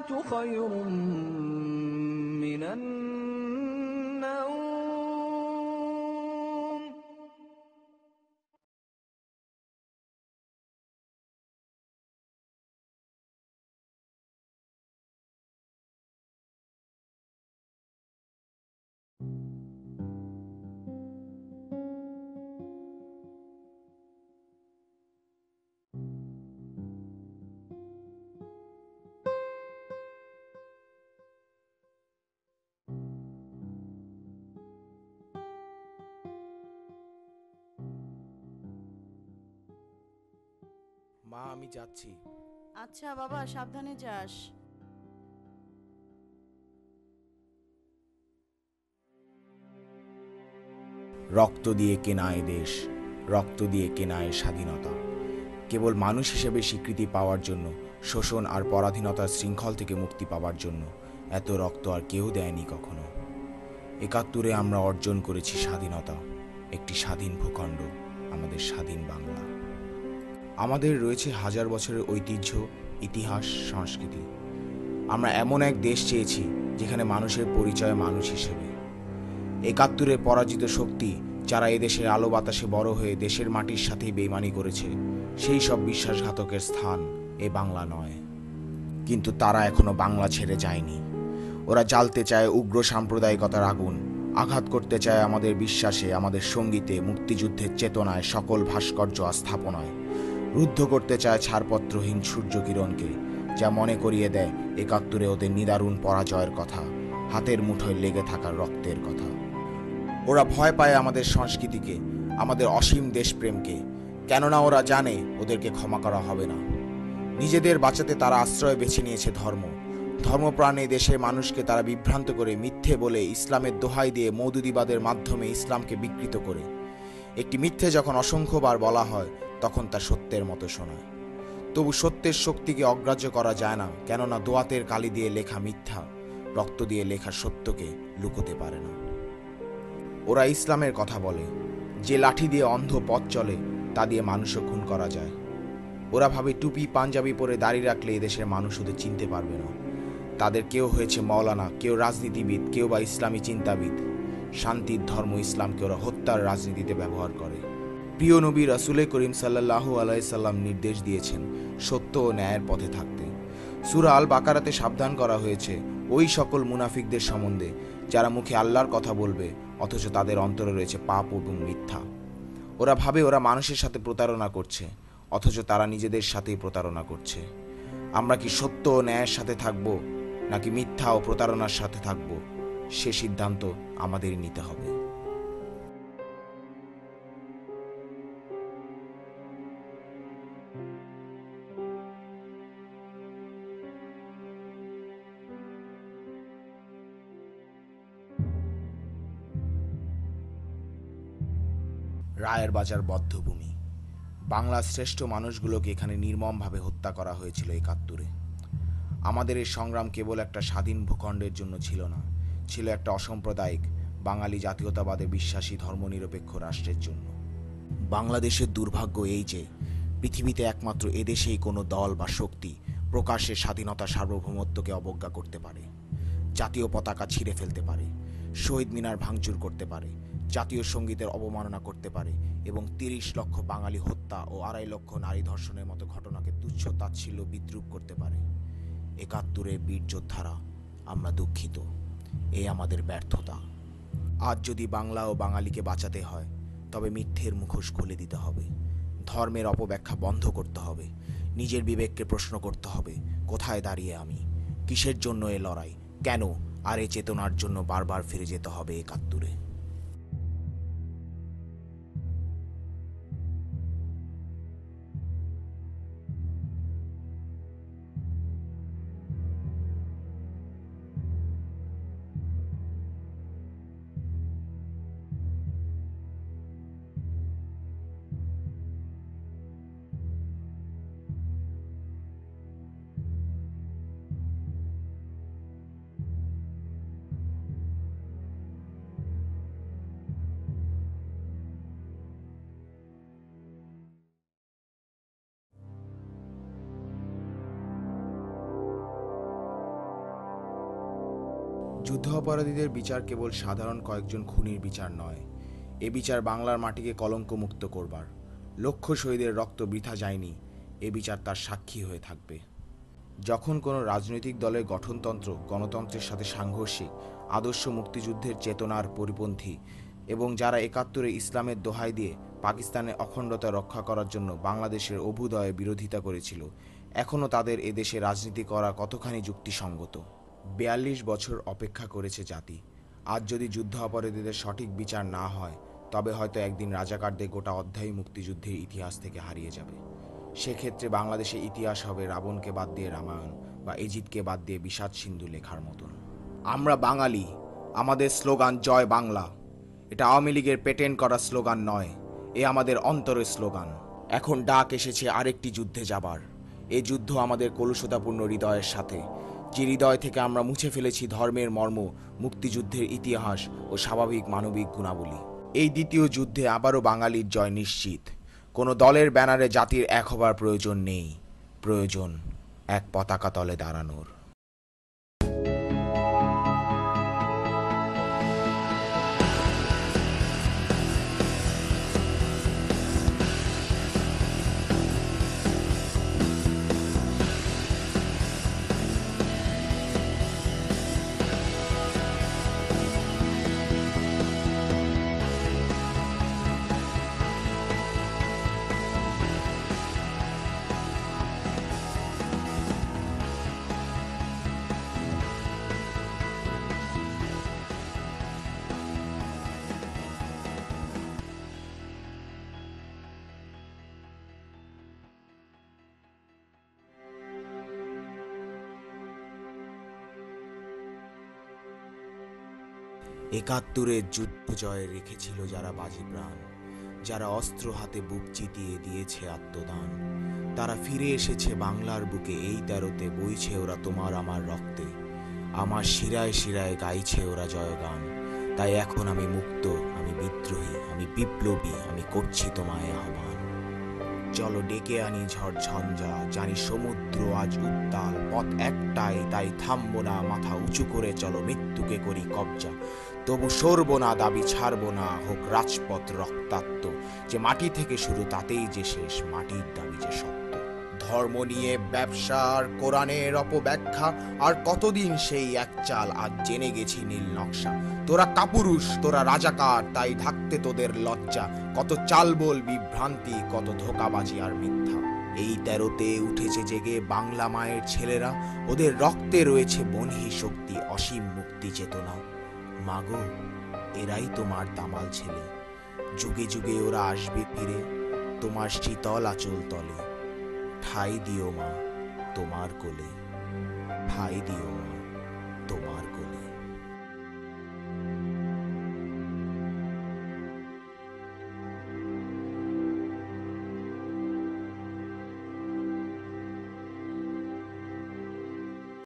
الصلاة خير من النوم. মা, আমি যাচ্ছি। আচ্ছা বাবা, সাবধানে যাস। রক্ত দিয়ে কেনা এ দেশ, রক্ত দিয়ে কেনা এ স্বাধীনতা, কেবল মানুষ হিসেবে স্বীকৃতি পাওয়ার জন্য, শোষণ আর পরাধীনতার শৃঙ্খল থেকে মুক্তি পাওয়ার জন্য এত রক্ত আর কেউ দেয়নি কখনো। ৭১-এ আমরা অর্জন করেছি স্বাধীনতা, একটি স্বাধীন ভূখণ্ড, আমাদের স্বাধীন বাংলা। আমাদের রয়েছে হাজার বছরের ঐতিহ্য, ইতিহাস, সংস্কৃতি। আমরা এমন এক দেশ চেয়েছি যেখানে মানুষের পরিচয় মানুষ হিসেবে। ৭১-এ পরাজিত শক্তি যারা এদেশের আলো বাতাসে বড় হয়ে দেশের মাটির সাথেই বেইমানি করেছে, সেই সব বিশ্বাসঘাতকের স্থান এ বাংলা নয়। কিন্তু তারা এখনো বাংলা ছেড়ে যায়নি। ওরা জ্বালতে চায় উগ্র সাম্প্রদায়িকতার আগুন, আঘাত করতে চায় আমাদের বিশ্বাসে, আমাদের সঙ্গীতে, মুক্তিযুদ্ধের চেতনায়, সকল ভাস্কর্য আর স্থাপনায়। রুদ্ধ করতে চায় ছাড়পত্রহীন সূর্যকিরণকে, যা মনে করিয়ে দেয় ৭১-এ ওদের নিদারুণ পরাজয়ের কথা, হাতের মুঠোয় লেগে থাকার রক্তের কথা। ওরা ভয় পায় আমাদের সংস্কৃতিকে, আমাদের অসীম দেশপ্রেমকে, কেননা ওরা জানে ওদেরকে ক্ষমা করা হবে না। নিজেদের বাঁচাতে তারা আশ্রয় বেছে নিয়েছে ধর্ম। ধর্মপ্রাণে দেশের মানুষকে তারা বিভ্রান্ত করে, মিথ্যে বলে, ইসলামের দোহাই দিয়ে, মওদুদিবাদের মাধ্যমে ইসলামকে বিকৃত করে। একটি মিথ্যে যখন অসংখ্যবার বলা হয়, তখন তা সত্যের মতো শোনায়। তবু সত্যের শক্তিকে অগ্রাহ্য করা যায় না, কেননা দোয়াতের কালি দিয়ে লেখা মিথ্যা রক্ত দিয়ে লেখা সত্যকে লুকোতে পারে না। ওরা ইসলামের কথা বলে, যে লাঠি দিয়ে অন্ধ পথ চলে তা দিয়ে মানুষও খুন করা যায়। ওরা ভাবে টুপি পাঞ্জাবি পরে দাঁড়িয়ে রাখলে এদেশের মানুষ ওদের চিনতে পারবে না। তাদের কেউ হয়েছে মৌলানা, কেউ রাজনীতিবিদ, কেউ বা ইসলামী চিন্তাবিদ। শান্তির ধর্ম ইসলামকে ওরা হত্যার রাজনীতিতে ব্যবহার করে। প্রিয় নবী রাসূল করিম সাল্লাল্লাহু আলাইহি সাল্লাম নির্দেশ দিয়েছেন সত্য ও ন্যায়ের পথে থাকতে। সূরা আল বাকারাতে সাবধান করা হয়েছে ওই সকল মুনাফিকদের সম্বন্ধে যারা মুখে আল্লাহর কথা বলবে অথচ তাদের অন্তরে রয়েছে পাপ এবং মিথ্যা। ওরা ভাবে ওরা মানুষের সাথে প্রতারণা করছে, অথচ তারা নিজেদের সাথেই প্রতারণা করছে। আমরা কি সত্য ও ন্যায়ের সাথে থাকব, নাকি মিথ্যা ও প্রতারণার সাথে থাকব, সে সিদ্ধান্ত আমাদেরই নিতে হবে। রায়ের বাজার বধ্যভূমি, বাংলার শ্রেষ্ঠ মানুষগুলোকে এখানে নির্মমভাবে হত্যা করা হয়েছিল ৭১-এ। আমাদের এই সংগ্রাম কেবল একটা স্বাধীন ভূখণ্ডের জন্য ছিল না, ছিল একটা অসাম্প্রদায়িক বাঙালি জাতীয়তাবাদে বিশ্বাসী ধর্মনিরপেক্ষ রাষ্ট্রের জন্য। বাংলাদেশের দুর্ভাগ্য এই যে পৃথিবীতে একমাত্র এদেশেই কোনো দল বা শক্তি প্রকাশ্যে স্বাধীনতা সার্বভৌমত্বকে অবজ্ঞা করতে পারে, জাতীয় পতাকা ছিঁড়ে ফেলতে পারে, শহীদ মিনার ভাঙচুর করতে পারে, জাতীয় সঙ্গীতের অবমাননা করতে পারে এবং ৩০ লক্ষ বাঙালি হত্যা ও ২.৫ লক্ষ নারী ধর্ষণের মতো ঘটনাকে তুচ্ছ তাচ্ছিল্য বিদ্রূপ করতে পারে। ৭১-এর বীর যোদ্ধারা, আমরা দুঃখিত, এই আমাদের ব্যর্থতা। আজ যদি বাংলা ও বাঙালিকে বাঁচাতে হয়, তবে মিথ্যের মুখোশ খুলে দিতে হবে, ধর্মের অপব্যাখ্যা বন্ধ করতে হবে, নিজের বিবেককে প্রশ্ন করতে হবে, কোথায় দাঁড়িয়ে আমি, কিসের জন্য এ লড়াই, কেন, আর এ চেতনার জন্য বারবার ফিরে যেতে হবে ৭১-এ। যুদ্ধ অপরাধীদের বিচার কেবল সাধারণ কয়েকজন খুনির বিচার নয়, এ বিচার বাংলার মাটিকে কলঙ্কমুক্ত করবার। লক্ষ শহীদের রক্ত বৃথা যায়নি, এ বিচার তার সাক্ষী হয়ে থাকবে। যখন কোনো রাজনৈতিক দলের গঠনতন্ত্র গণতন্ত্রের সাথে সাংঘর্ষিক, আদর্শ মুক্তিযুদ্ধের চেতনার পরিপন্থী এবং যারা ৭১-এ ইসলামের দোহাই দিয়ে পাকিস্তানের অখণ্ডতা রক্ষা করার জন্য বাংলাদেশের অভ্যুদয়ে বিরোধিতা করেছিল, এখনও তাদের এদেশে রাজনীতি করা কতখানি যুক্তিসঙ্গত। ৪২ বছর অপেক্ষা করেছে জাতি। আজ যদি যুদ্ধ অপরাধীদের সঠিক বিচার না হয়, তবে হয়তো একদিন রাজাকারদের গোটা অধ্যায় মুক্তিযুদ্ধের ইতিহাস থেকে হারিয়ে যাবে। সেক্ষেত্রে বাংলাদেশে ইতিহাস হবে রাবণকে বাদ দিয়ে রামায়ণ বা এজিদকে বাদ দিয়ে বিষাদ সিন্ধু লেখার মতন। আমরা বাঙালি, আমাদের স্লোগান জয় বাংলা। এটা আওয়ামী লীগের পেটেন্ট করা স্লোগান নয়, এ আমাদের অন্তরের স্লোগান। এখন ডাক এসেছে আরেকটি যুদ্ধে যাবার। এ যুদ্ধ আমাদের কলুষতাপূর্ণ হৃদয়ের সাথে, যে হৃদয় থেকে আমরা মুছে ফেলেছি ধর্মের মর্ম, মুক্তিযুদ্ধের ইতিহাস ও স্বাভাবিক মানবিক গুণাবলী। এই দ্বিতীয় যুদ্ধে আবারও বাঙালির জয় নিশ্চিত। কোনো দলের ব্যানারে জাতির এক হবার প্রয়োজন নেই, প্রয়োজন এক পতাকা তলে দাঁড়ানোর। একাত্তরের যুদ্ধ জয়ে রেখেছিল যারা বাজি প্রাণ, যারা অস্ত্র হাতে বুক চিতিয়ে দিয়েছে আত্মদান, তারা ফিরে এসেছে বাংলার বুকে। এই ১৩তে বইছে ওরা তোমার আমার রক্তে, আমার শিরায় শিরায় গাইছে ওরা জয়গান। তাই এখন আমি মুক্ত, আমি বিদ্রোহী, আমি বিপ্লবী, আমি করছি তোমায় আহ্বান। চলো ডেকে আনি ঝড় ঝঞ্ঝা, জানি সমুদ্র আজ উত্তাল, পথ একটাই তাই থামবো না, মাথা উঁচু করে চলো মৃত্যুকে করি কবজা। তবু সরবো না, দাবি ছাড়বো না, হোক রাজপথ রক্তাক্ত, যে মাটি থেকে শুরু তাতেই যে শেষ, মাটির দাবি যে সত্য। ধর্ম নিয়ে ব্যবসার কোরআনের অপব্যাখ্যা, আর কতদিন সেই এক চাল, আজ জেনে গেছি নীল নকশা। তোরা কাপুরুষ, তোরা রাজাকার, তাই ঢাকতে তোদের লজ্জা, কত চালবোল বিভ্রান্তি, কত ধোঁকাবাজি আর মিথ্যা। এই ১৩তে উঠেছে জেগে বাংলা মায়ের ছেলেরা, ওদের রক্তে রয়েছে বনহি শক্তি, অসীম মুক্তি চেতনা। মাগো, এরাই তোমার দামাল ছেলে, যুগে যুগে ওরা আসবে ফিরে তোমার শীতল আঁচল তলে। ঠাই দিও মা তোমার কোলে, ঠাই দিও।